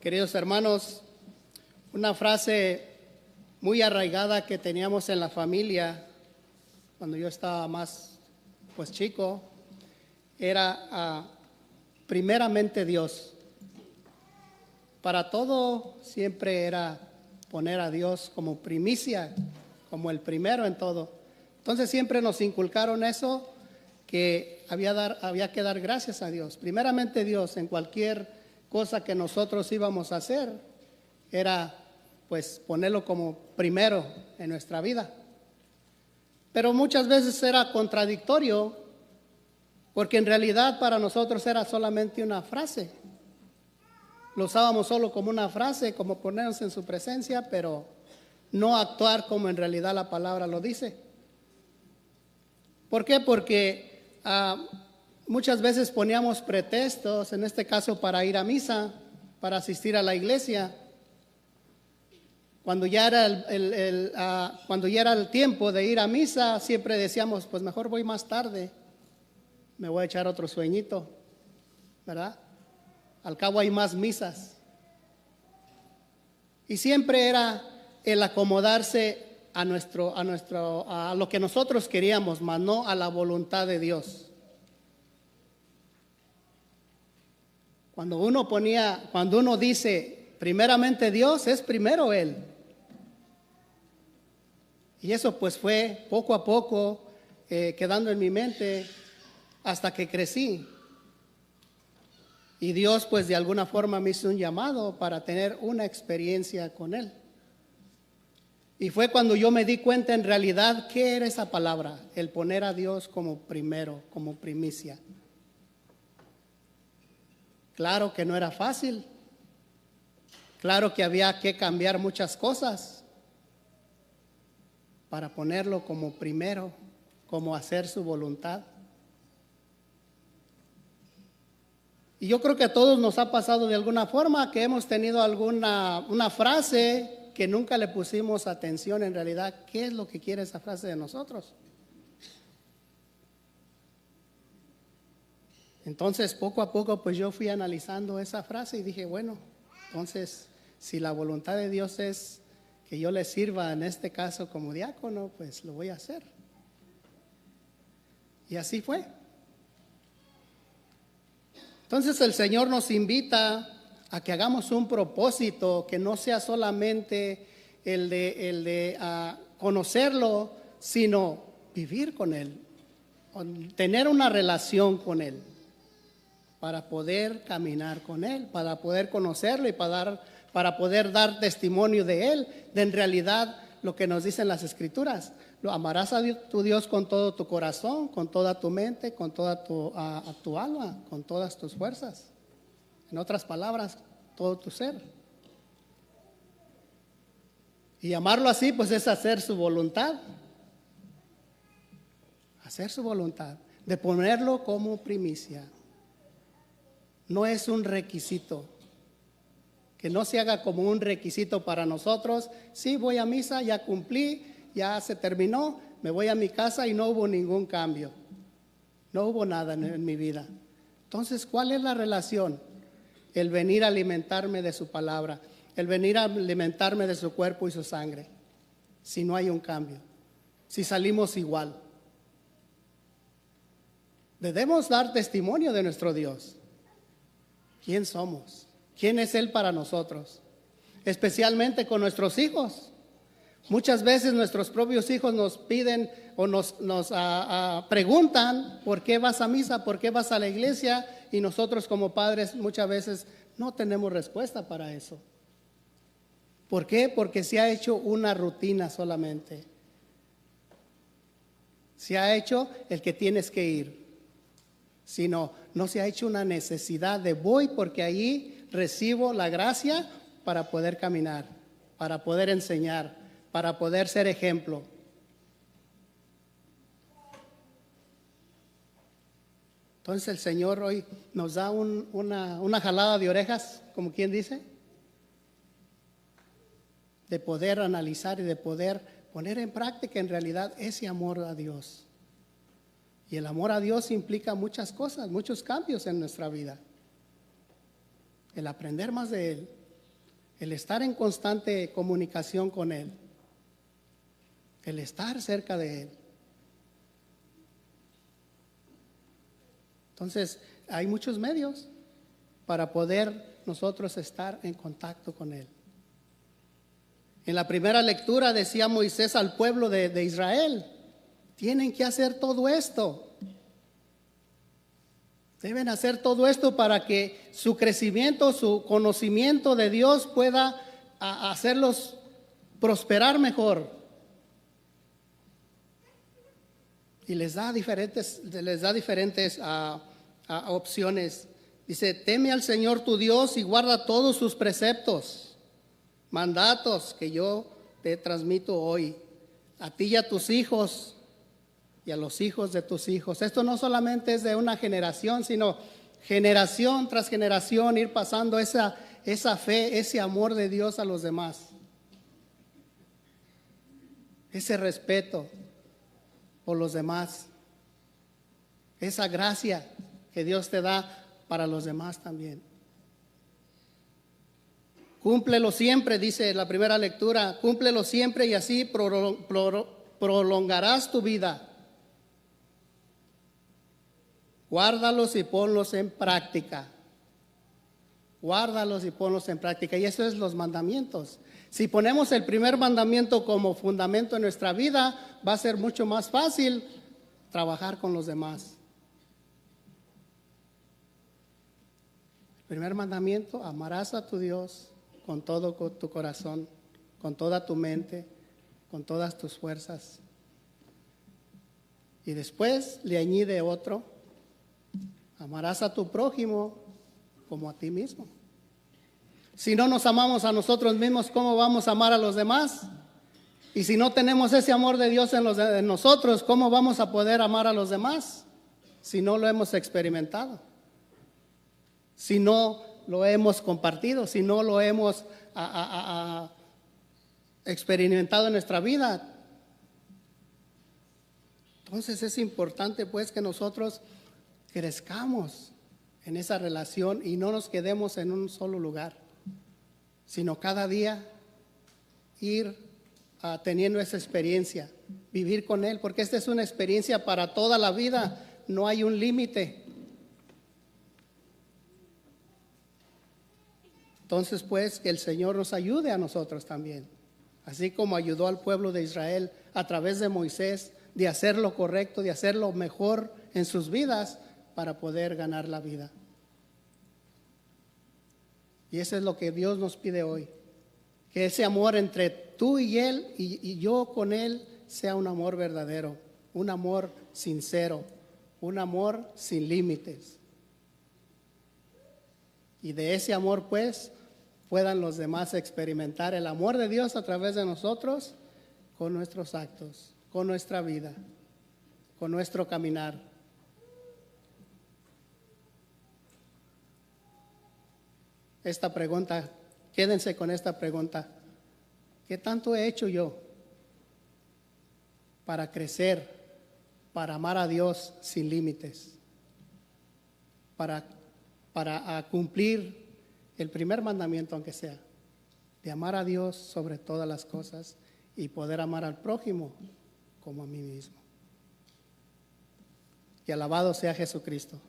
Queridos hermanos, una frase muy arraigada que teníamos en la familia cuando yo estaba más chico era primeramente Dios. Para todo siempre era poner a Dios como primicia, como el primero en todo. Entonces siempre nos inculcaron eso, que había que dar gracias a Dios. Primeramente Dios en cualquier cosa que nosotros íbamos a hacer, era ponerlo como primero en nuestra vida. Pero muchas veces era contradictorio, porque en realidad para nosotros era solamente una frase. Lo usábamos solo como una frase, como ponernos en su presencia, pero no actuar como en realidad la palabra lo dice. ¿Por qué? Porque muchas veces poníamos pretextos, en este caso para ir a misa, para asistir a la iglesia. Cuando ya era el tiempo de ir a misa, siempre decíamos, pues mejor voy más tarde, me voy a echar otro sueñito, ¿verdad? Al cabo hay más misas. Y siempre era el acomodarse a lo que nosotros queríamos, mas no a la voluntad de Dios. Cuando uno dice primeramente Dios, es primero Él. Y eso fue poco a poco quedando en mi mente hasta que crecí. Y Dios de alguna forma me hizo un llamado para tener una experiencia con Él. Y fue cuando yo me di cuenta en realidad qué era esa palabra, el poner a Dios como primero, como primicia. Claro que no era fácil, claro que había que cambiar muchas cosas para ponerlo como primero, como hacer su voluntad. Y yo creo que a todos nos ha pasado de alguna forma que hemos tenido una frase que nunca le pusimos atención en realidad, ¿qué es lo que quiere esa frase de nosotros? Entonces, poco a poco, yo fui analizando esa frase y dije, bueno, entonces, si la voluntad de Dios es que yo le sirva en este caso como diácono, pues lo voy a hacer. Y así fue. Entonces, el Señor nos invita a que hagamos un propósito que no sea solamente el de conocerlo, sino vivir con Él, tener una relación con Él, para poder caminar con Él, para poder conocerlo y para poder dar testimonio de Él, de en realidad lo que nos dicen las Escrituras. Lo amarás a tu Dios con todo tu corazón, con toda tu mente, con toda tu alma, con todas tus fuerzas. En otras palabras, todo tu ser. Y amarlo así, es hacer su voluntad. Hacer su voluntad, de ponerlo como primicia. No es un requisito. Que no se haga como un requisito para nosotros. Sí, voy a misa, ya cumplí, ya se terminó, me voy a mi casa y no hubo ningún cambio. No hubo nada en mi vida. Entonces, ¿cuál es la relación? El venir a alimentarme de su palabra, el venir a alimentarme de su cuerpo y su sangre. Si no hay un cambio, si salimos igual. Debemos dar testimonio de nuestro Dios. ¿Quién somos? ¿Quién es Él para nosotros? Especialmente con nuestros hijos. Muchas veces nuestros propios hijos nos piden o nos preguntan ¿por qué vas a misa? ¿Por qué vas a la iglesia? Y nosotros como padres muchas veces no tenemos respuesta para eso. ¿Por qué? Porque se ha hecho una rutina solamente. Se ha hecho el que tienes que ir. Sino, no se ha hecho una necesidad de voy porque ahí recibo la gracia para poder caminar, para poder enseñar, para poder ser ejemplo. Entonces el Señor hoy nos da una jalada de orejas, como quien dice, de poder analizar y de poder poner en práctica en realidad ese amor a Dios. Y el amor a Dios implica muchas cosas, muchos cambios en nuestra vida. El aprender más de Él, el estar en constante comunicación con Él, el estar cerca de Él. Entonces, hay muchos medios para poder nosotros estar en contacto con Él. En la primera lectura decía Moisés al pueblo de Israel, tienen que hacer todo esto. Deben hacer todo esto para que su crecimiento, su conocimiento de Dios pueda hacerlos prosperar mejor. Y les da diferentes opciones. Dice, teme al Señor tu Dios y guarda todos sus preceptos, mandatos que yo te transmito hoy, a ti y a tus hijos y a los hijos de tus hijos. Esto no solamente es de una generación, sino generación tras generación, ir pasando esa fe, ese amor de Dios a los demás, ese respeto por los demás, esa gracia que Dios te da para los demás también. Cúmplelo siempre, dice la primera lectura, cúmplelo siempre y así prolongarás tu vida. Guárdalos y ponlos en práctica. Guárdalos y ponlos en práctica. Y eso es los mandamientos. Si ponemos el primer mandamiento como fundamento en nuestra vida, va a ser mucho más fácil trabajar con los demás. El primer mandamiento, amarás a tu Dios con todo tu corazón, con toda tu mente, con todas tus fuerzas. Y después le añade otro, amarás a tu prójimo como a ti mismo. Si no nos amamos a nosotros mismos, ¿cómo vamos a amar a los demás? Y si no tenemos ese amor de Dios en nosotros, ¿cómo vamos a poder amar a los demás? Si no lo hemos experimentado, si no lo hemos compartido, si no lo hemos experimentado en nuestra vida. Entonces es importante pues que nosotros crezcamos en esa relación y no nos quedemos en un solo lugar, sino cada día ir teniendo esa experiencia, vivir con Él, porque esta es una experiencia para toda la vida, no hay un límite. Entonces pues que el Señor nos ayude a nosotros también, así como ayudó al pueblo de Israel a través de Moisés, de hacer lo correcto, de hacer lo mejor en sus vidas para poder ganar la vida. Y eso es lo que Dios nos pide hoy, que ese amor entre tú y Él y yo con Él sea un amor verdadero, un amor sincero, un amor sin límites. Y de ese amor pues puedan los demás experimentar el amor de Dios a través de nosotros con nuestros actos, con nuestra vida, con nuestro caminar. Esta pregunta, quédense con esta pregunta. ¿Qué tanto he hecho yo para crecer, para amar a Dios sin límites, para cumplir el primer mandamiento, aunque sea, de amar a Dios sobre todas las cosas y poder amar al prójimo como a mí mismo? Y alabado sea Jesucristo.